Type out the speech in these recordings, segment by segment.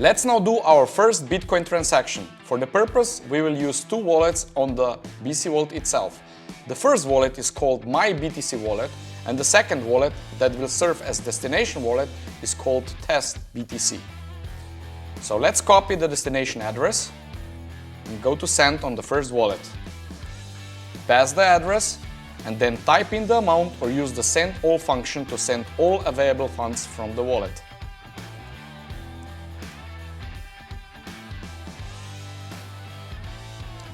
Let's now do our first Bitcoin transaction. For the purpose, we will use two wallets on the BC Vault itself. The first wallet is called My BTC Wallet, and the second wallet that will serve as destination wallet is called Test BTC. So let's copy the destination address and go to send on the first wallet. Paste the address and then type in the amount or use the send all function to send all available funds from the wallet.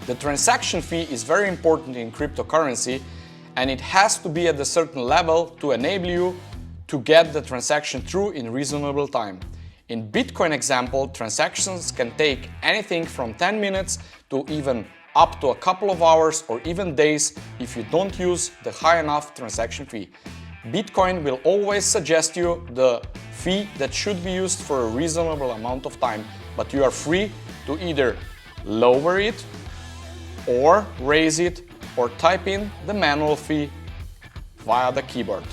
The transaction fee is very important in cryptocurrency, and it has to be at a certain level to enable you to get the transaction through in reasonable time. In Bitcoin example, transactions can take anything from 10 minutes to even up to a couple of hours or even days if you don't use the high enough transaction fee. Bitcoin will always suggest you the fee that should be used for a reasonable amount of time, but you are free to either lower it or raise it or type in the manual fee via the keyboard.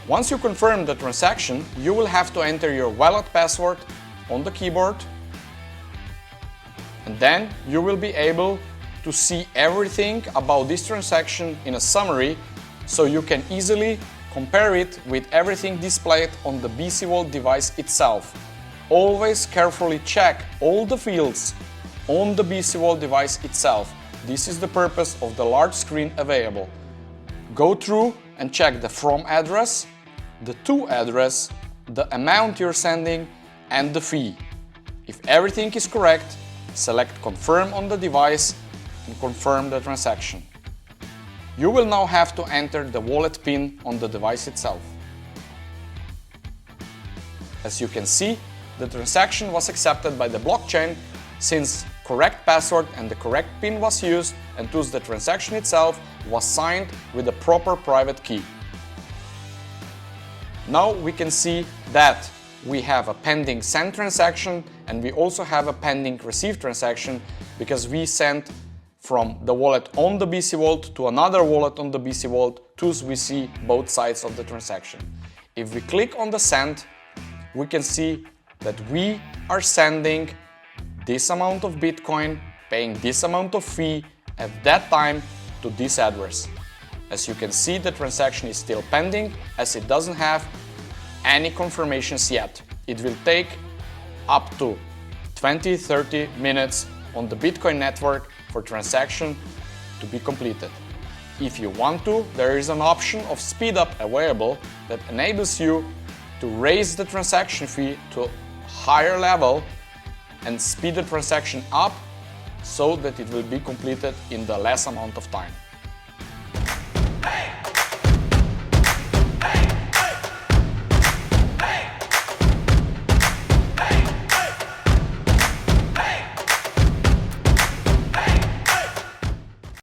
Once you confirm the transaction, you will have to enter your wallet password on the keyboard, and then you will be able to see everything about this transaction in a summary, so you can easily compare it with everything displayed on the BC Vault device itself. Always carefully check all the fields on the BC Vault device itself. This is the purpose of the large screen available. Go through and check the from address, the to address, the amount you're sending, and the fee. If everything is correct, select confirm on the device and confirm the transaction. You will now have to enter the wallet PIN on the device itself. As you can see, the transaction was accepted by the blockchain since correct password and the correct PIN was used, and thus the transaction itself was signed with a proper private key. Now we can see that we have a pending send transaction and we also have a pending receive transaction because we sent from the wallet on the BC Vault to another wallet on the BC Vault, thus we see both sides of the transaction. If we click on the send, we can see that we are sending this amount of Bitcoin, paying this amount of fee at that time to this address. As you can see, the transaction is still pending as it doesn't have any confirmations yet. It will take up to 20-30 minutes on the Bitcoin network for transaction to be completed. If you want to, there is an option of speed up available that enables you to raise the transaction fee to a higher level and speed the transaction up so that it will be completed in the less amount of time.